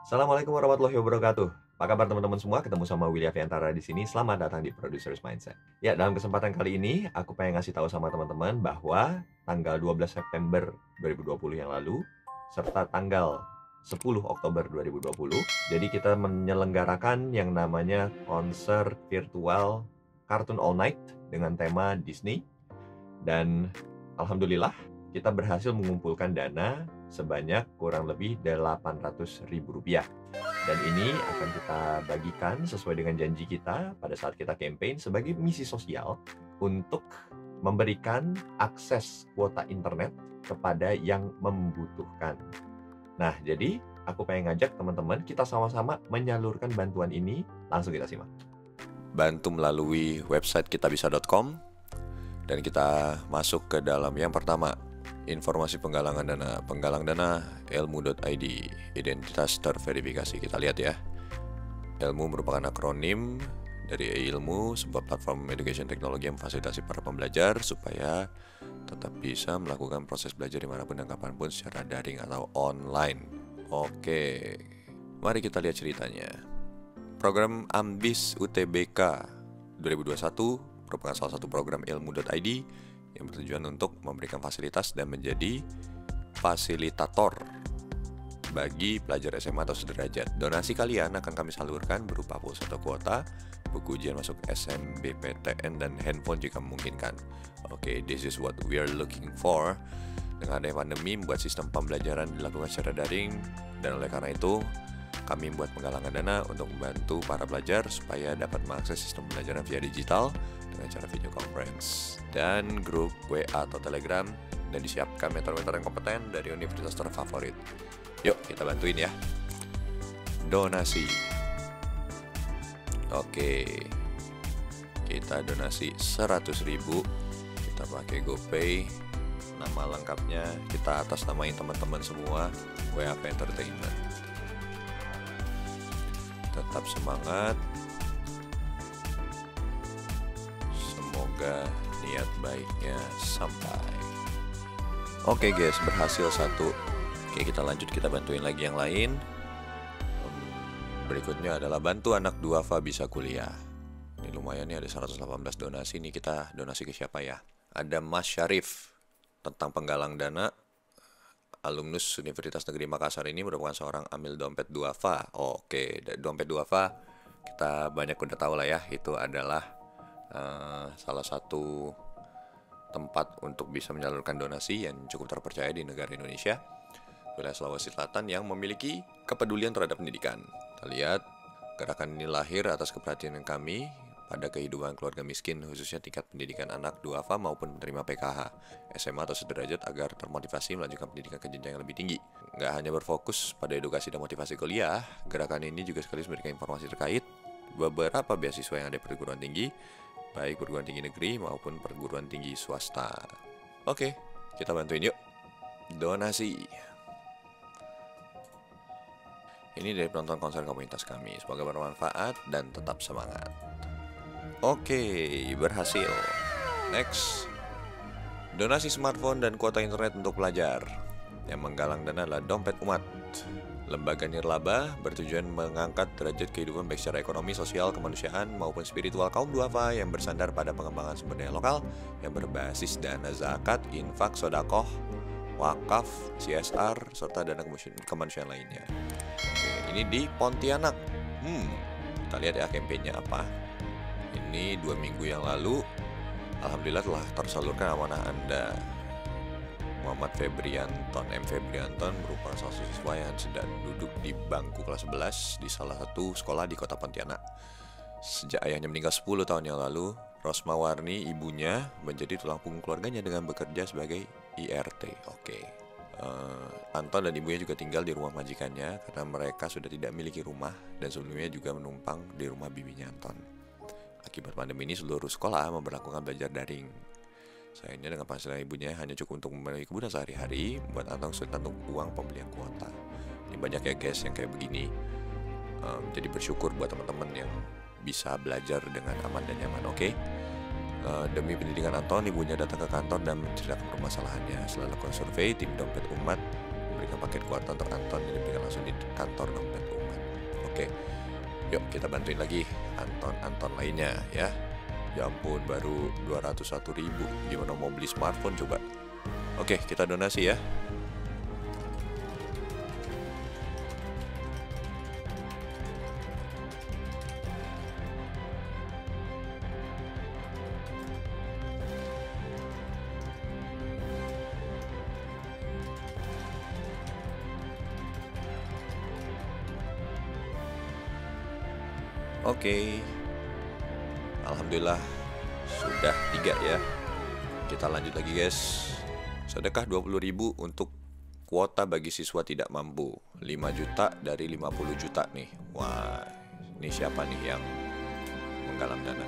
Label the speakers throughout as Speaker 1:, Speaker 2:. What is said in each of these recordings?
Speaker 1: Assalamualaikum warahmatullahi wabarakatuh. Apa kabar teman-teman semua? Ketemu sama Willy Aviantara di sini. Selamat datang di Producers Mindset. Ya, dalam kesempatan kali ini aku pengen ngasih tahu sama teman-teman bahwa tanggal 12 September 2020 yang lalu serta tanggal 10 Oktober 2020, jadi kita menyelenggarakan yang namanya konser virtual Cartoon All Night dengan tema Disney. Dan alhamdulillah kita berhasil mengumpulkan dana sebanyak kurang lebih Rp800.000. Dan ini akan kita bagikan sesuai dengan janji kita pada saat kita campaign sebagai misi sosial untuk memberikan akses kuota internet kepada yang membutuhkan. Nah, jadi aku pengen ngajak teman-teman kita sama-sama menyalurkan bantuan ini. Langsung kita simak.
Speaker 2: Bantu melalui website kitabisa.com dan kita masuk ke dalam yang pertama, informasi penggalangan dana. Penggalang dana ilmu.id, identitas terverifikasi. Kita lihat ya. Ilmu merupakan akronim dari ilmu, sebuah platform education teknologi yang memfasilitasi para pembelajar supaya tetap bisa melakukan proses belajar dimanapun dan kapanpun secara daring atau online. Oke, mari kita lihat ceritanya. Program Ambis UTBK 2021 merupakan salah satu program ilmu.id yang bertujuan untuk memberikan fasilitas dan menjadi fasilitator bagi pelajar SMA atau sederajat. Donasi kalian akan kami salurkan berupa pulsa atau kuota, buku ujian masuk SNBPTN, dan handphone jika memungkinkan. Oke, this is what we are looking for. Dengan adanya pandemi, membuat sistem pembelajaran dilakukan secara daring, dan oleh karena itu kami membuat penggalangan dana untuk membantu para pelajar supaya dapat mengakses sistem pembelajaran via digital dengan cara video conference dan grup WA atau Telegram, dan disiapkan mentor-mentor yang kompeten dari universitas terfavorit. Yuk kita bantuin ya. Donasi. Oke, kita donasi 100.000. Kita pakai GoPay. Nama lengkapnya kita atas namain teman-teman semua, WAP Entertainment. Tetap semangat. Semoga niat baiknya sampai. Oke guys, berhasil satu. Oke, kita lanjut, kita bantuin lagi yang lain. Berikutnya adalah bantu anak duafa bisa kuliah. Ini lumayan nih, ada 118 donasi. Ini kita donasi ke siapa ya? Ada Mas Syarif, tentang penggalang dana. Alumnus Universitas Negeri Makassar ini merupakan seorang amil dompet duafa. Oke, dompet duafa kita banyak udah tahu lah ya. Itu adalah salah satu tempat untuk bisa menyalurkan donasi yang cukup terpercaya di negara Indonesia, wilayah Sulawesi Selatan, yang memiliki kepedulian terhadap pendidikan. Kita lihat gerakan ini lahir atas keperhatian kami pada kehidupan keluarga miskin, khususnya tingkat pendidikan anak duafa maupun penerima PKH, SMA atau sederajat, agar termotivasi melanjutkan pendidikan ke jenjang yang lebih tinggi. Nggak hanya berfokus pada edukasi dan motivasi kuliah, gerakan ini juga sekaligus memberikan informasi terkait beberapa beasiswa yang ada di perguruan tinggi, baik perguruan tinggi negeri maupun perguruan tinggi swasta. Oke, kita bantuin yuk. Donasi. Ini dari penonton konser komunitas kami. Semoga bermanfaat dan tetap semangat. Oke, berhasil. Next. Donasi smartphone dan kuota internet untuk pelajar. Yang menggalang dana adalah Dompet Umat. Lembaga nirlaba bertujuan mengangkat derajat kehidupan baik secara ekonomi, sosial, kemanusiaan maupun spiritual kaum duafa yang bersandar pada pengembangan sumber daya lokal yang berbasis dana zakat, infak, sodakoh, wakaf, CSR, serta dana kemanusiaan lainnya. Oke, ini di Pontianak. Kita lihat ya kampanye apa. Ini 2 minggu yang lalu, alhamdulillah telah tersalurkan amanah Anda. Muhammad Febrianton, M. Febrianton merupakan salah satu siswa yang sedang duduk di bangku kelas 11 di salah satu sekolah di kota Pontianak. Sejak ayahnya meninggal 10 tahun yang lalu, Rosma Warni, ibunya, menjadi tulang punggung keluarganya dengan bekerja sebagai IRT. Oke. Anton dan ibunya juga tinggal di rumah majikannya karena mereka sudah tidak memiliki rumah dan sebelumnya juga menumpang di rumah bibinya Anton. Akibat pandemi ini seluruh sekolah memberlakukan belajar daring. Sayangnya dengan penghasilan ibunya hanya cukup untuk memenuhi kebutuhan sehari-hari, membuat Anton kesulitan untuk uang pembelian kuota. Ini banyak ya guys yang kayak begini. Jadi bersyukur buat teman-teman yang bisa belajar dengan aman dan nyaman. Oke? Demi pendidikan Anton, ibunya datang ke kantor dan menceritakan permasalahannya. Setelah lakukan survei, tim Dompet Umat memberikan paket kuota untuk Anton yang diberikan langsung di kantor Dompet Umat. Oke, yuk kita bantuin lagi Anton lainnya ya. Ya ampun, baru 201.000. Gimana mau beli smartphone coba? Oke, kita donasi ya. Oke, alhamdulillah sudah 3 ya. Kita lanjut lagi guys. Sedekah 20.000 untuk kuota bagi siswa tidak mampu. 5 juta dari 50 juta nih. Wah, ini siapa nih yang menggalang dana?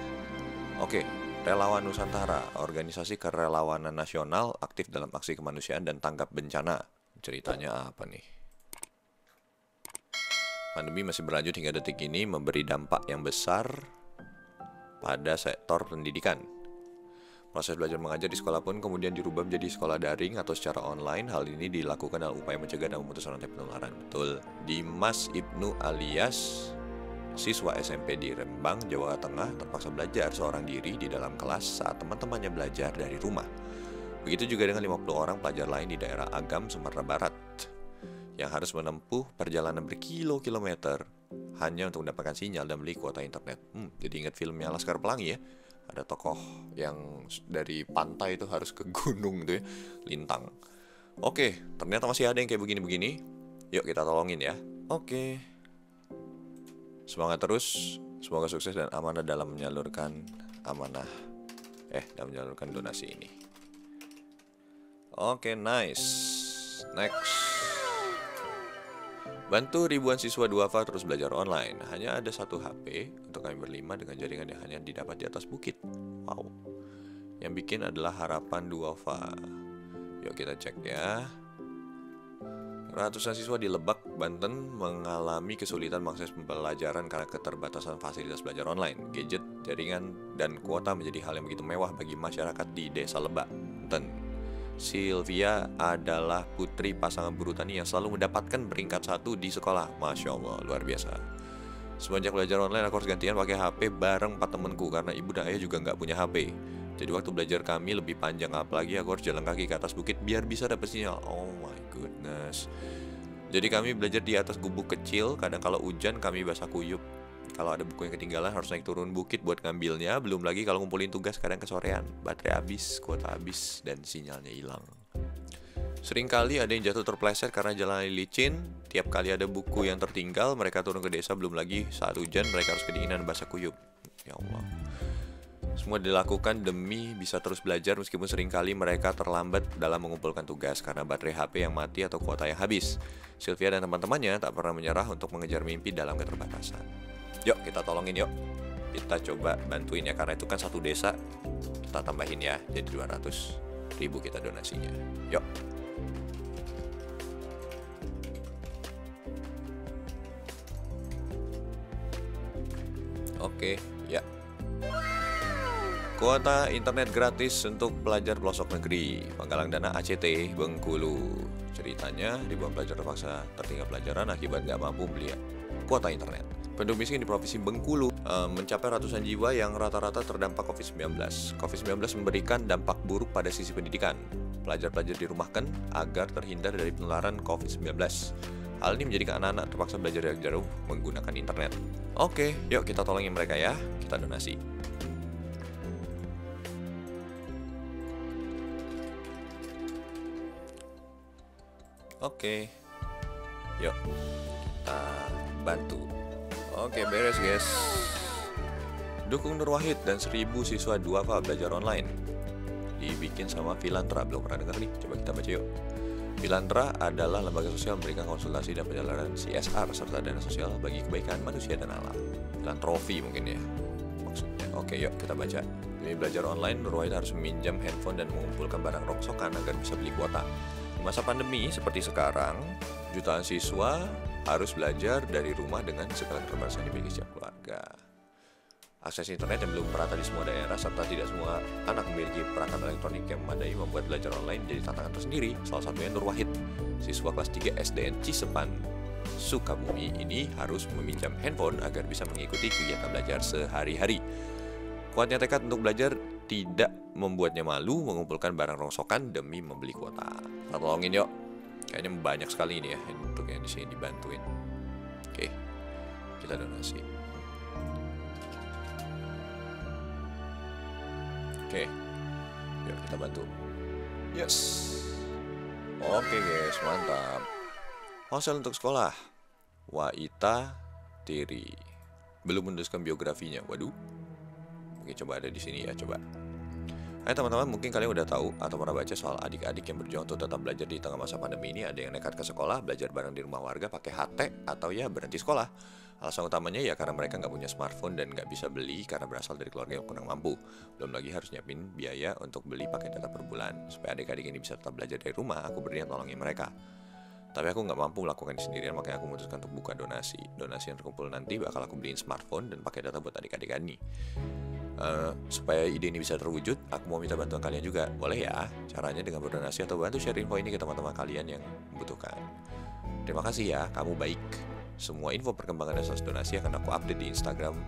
Speaker 2: Oke, Relawan Nusantara, organisasi kerelawanan nasional aktif dalam aksi kemanusiaan dan tanggap bencana. Ceritanya apa nih? Pandemi masih berlanjut hingga detik ini, memberi dampak yang besar pada sektor pendidikan. Proses belajar mengajar di sekolah pun kemudian dirubah menjadi sekolah daring atau secara online. Hal ini dilakukan dalam upaya mencegah dan memutus rantai penularan. Betul. Dimas Ibnu alias siswa SMP di Rembang, Jawa Tengah terpaksa belajar seorang diri di dalam kelas saat teman-temannya belajar dari rumah. Begitu juga dengan 50 orang pelajar lain di daerah Agam, Sumatera Barat yang harus menempuh perjalanan berkilo-kilometer hanya untuk mendapatkan sinyal dan beli kuota internet. Jadi ingat filmnya Laskar Pelangi ya. Ada tokoh yang dari pantai itu harus ke gunung tuh ya, lintang. Oke, ternyata masih ada yang kayak begini-begini. Yuk kita tolongin ya. Oke. Semangat terus. Semoga sukses dan amanah dalam menyalurkan donasi ini. Oke, nice. Next. Bantu ribuan siswa duafa terus belajar online. Hanya ada 1 HP untuk kami berlima dengan jaringan yang hanya didapat di atas bukit. Wow. Yang bikin adalah Harapan Duafa. Yuk kita cek ya. Ratusan siswa di Lebak, Banten mengalami kesulitan mengakses pembelajaran karena keterbatasan fasilitas belajar online. Gadget, jaringan, dan kuota menjadi hal yang begitu mewah bagi masyarakat di Desa Lebak, Banten. Sylvia adalah putri pasangan buruh tani yang selalu mendapatkan peringkat 1 di sekolah. Masya Allah, luar biasa. Semenjak belajar online aku harus gantian pakai HP bareng 4 temenku karena ibu dan ayah juga nggak punya HP. Jadi waktu belajar kami lebih panjang, apalagi aku harus jalan kaki ke atas bukit biar bisa dapet sinyal. Oh my goodness. Jadi kami belajar di atas gubuk kecil. Kadang kalau hujan kami basah kuyup. Kalau ada buku yang ketinggalan harus naik turun bukit buat ngambilnya. Belum lagi kalau ngumpulin tugas kadang kesorean, baterai habis, kuota habis, dan sinyalnya hilang. Seringkali ada yang jatuh terpleset karena jalan licin. Tiap kali ada buku yang tertinggal, mereka turun ke desa. Belum lagi saat hujan mereka harus kedinginan basah kuyup. Ya Allah. Semua dilakukan demi bisa terus belajar meskipun seringkali mereka terlambat dalam mengumpulkan tugas karena baterai HP yang mati atau kuota yang habis. Sylvia dan teman-temannya tak pernah menyerah untuk mengejar mimpi dalam keterbatasan. Yuk kita tolongin yuk. Kita coba bantuin ya, karena itu kan 1 desa. Kita tambahin ya, jadi 200.000 kita donasinya. Yuk. Oke, ya. Kuota internet gratis untuk pelajar pelosok negeri. Penggalang dana ACT Bengkulu. Ceritanya, ribuan pelajar terpaksa tertinggal pelajaran akibat gak mampu beli kuota internet. Penduduk miskin di Provinsi Bengkulu mencapai ratusan jiwa yang rata-rata terdampak COVID-19. COVID-19 memberikan dampak buruk pada sisi pendidikan. Pelajar-pelajar dirumahkan agar terhindar dari penularan COVID-19. Hal ini menjadikan anak-anak terpaksa belajar jarak jauh menggunakan internet. Oke, yuk kita tolongin mereka ya. Kita donasi. Oke, yuk kita bantu. Oke, beres guys. Dukung Nur Wahid dan 1000 siswa duafa belajar online. Dibikin sama Filantra, belum pernah denger nih. Coba kita baca yuk. Filantra adalah lembaga sosial memberikan konsultasi dan perjalanan CSR serta dana sosial bagi kebaikan manusia dan alam. Filantrofi mungkin ya maksudnya. Oke, yuk kita baca. Demi belajar online, Nur Wahid harus meminjam handphone dan mengumpulkan barang rongsokan agar bisa beli kuota. Di masa pandemi seperti sekarang, jutaan siswa harus belajar dari rumah dengan segala keterbatasan yang dimiliki setiap keluarga. Akses internet yang belum merata di semua daerah serta tidak semua anak memiliki perangkat elektronik yang memadai membuat belajar online menjadi tantangan tersendiri. Salah satunya Nur Wahid, siswa kelas 3 SDN Cisepan, Sukabumi ini harus meminjam handphone agar bisa mengikuti kegiatan belajar sehari-hari. Kuatnya tekad untuk belajar tidak membuatnya malu mengumpulkan barang rongsokan demi membeli kuota. Kita tolongin yuk. Kayaknya banyak sekali ini ya untuk yang di sini dibantuin. Oke, kita donasi. Oke, yuk kita bantu. Yes. Oke guys, mantap. Ponsel untuk sekolah, Waita Tiri. Belum menuliskan biografinya. Waduh. Oke, coba ada di sini ya, coba. Hai teman-teman, mungkin kalian udah tahu atau pernah baca soal adik-adik yang berjuang untuk tetap belajar di tengah masa pandemi ini. Ada yang nekat ke sekolah, belajar bareng di rumah warga pakai HT, atau ya berhenti sekolah. Alasan utamanya ya karena mereka nggak punya smartphone dan nggak bisa beli karena berasal dari keluarga yang kurang mampu. Belum lagi harus nyiapin biaya untuk beli pakai data per bulan. Supaya adik-adik ini bisa tetap belajar dari rumah, aku berniat tolongin mereka. Tapi aku nggak mampu melakukan ini sendirian, makanya aku memutuskan untuk buka donasi. Donasi yang terkumpul nanti bakal aku beliin smartphone dan pakai data buat adik-adik ini. Supaya ide ini bisa terwujud, aku mau minta bantuan kalian juga. Boleh ya? Caranya dengan berdonasi atau bantu share info ini ke teman-teman kalian yang membutuhkan. Terima kasih ya, kamu baik. Semua info perkembangan dan soal donasi akan aku update di Instagram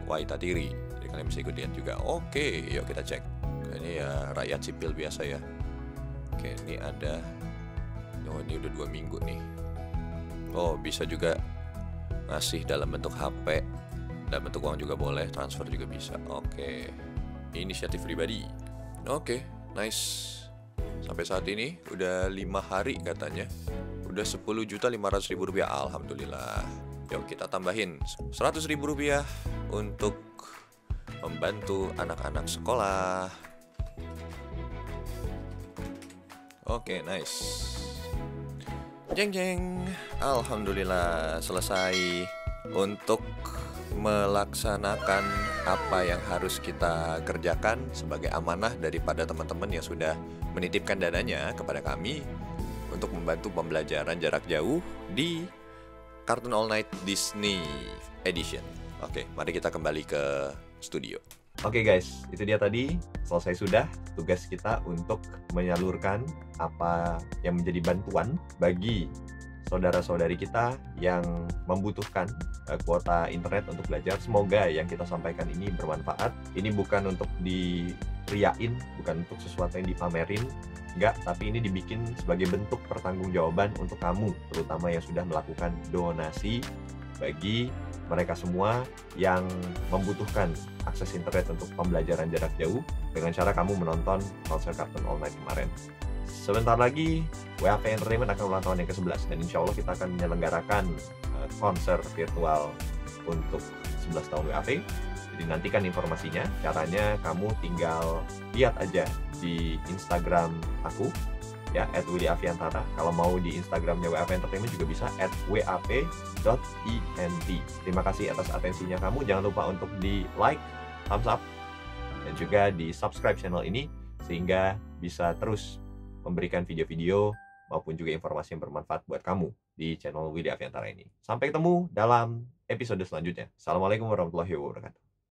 Speaker 2: @waitatiri. Jadi kalian bisa ikut lihat juga. Oke, yuk kita cek. Ini ya rakyat sipil biasa ya. Oke, ini ada. Oh, ini udah 2 minggu nih. Oh, bisa juga ngasih dalam bentuk HP, dalam bentuk uang juga boleh, transfer juga bisa. Oke, inisiatif pribadi. Oke, nice. Sampai saat ini udah 5 hari katanya. Udah 10.500.000 rupiah, alhamdulillah. Yuk kita tambahin 100.000 rupiah untuk membantu anak-anak sekolah. Oke, nice. Jeng jeng, alhamdulillah selesai untuk melaksanakan apa yang harus kita kerjakan sebagai amanah daripada teman-teman yang sudah menitipkan dananya kepada kami untuk membantu pembelajaran jarak jauh di Cartoon All Night Disney Edition. Oke, mari kita kembali ke studio.
Speaker 1: Oke guys, itu dia tadi selesai sudah tugas kita untuk menyalurkan apa yang menjadi bantuan bagi saudara-saudari kita yang membutuhkan kuota internet untuk belajar. Semoga yang kita sampaikan ini bermanfaat. Ini bukan untuk diriain, bukan untuk sesuatu yang dipamerin, enggak, tapi ini dibikin sebagai bentuk pertanggungjawaban untuk kamu, terutama yang sudah melakukan donasi bagi mereka semua yang membutuhkan akses internet untuk pembelajaran jarak jauh dengan cara kamu menonton konser Cartoon All Night kemarin. Sebentar lagi WAP Entertainment akan ulang tahun yang ke-11 dan insya Allah kita akan menyelenggarakan konser virtual untuk 11 tahun WAP. Jadi nantikan informasinya. Caranya kamu tinggal lihat aja di Instagram aku ya, @willy_afiantara. Kalau mau di Instagramnya WAP Entertainment juga bisa @wap.ent. Terima kasih atas atensinya kamu. Jangan lupa untuk di like, thumbs up, dan juga di subscribe channel ini sehingga bisa terus memberikan video-video maupun juga informasi yang bermanfaat buat kamu di channel Willy Afiantara ini. Sampai ketemu dalam episode selanjutnya. Assalamualaikum warahmatullahi wabarakatuh.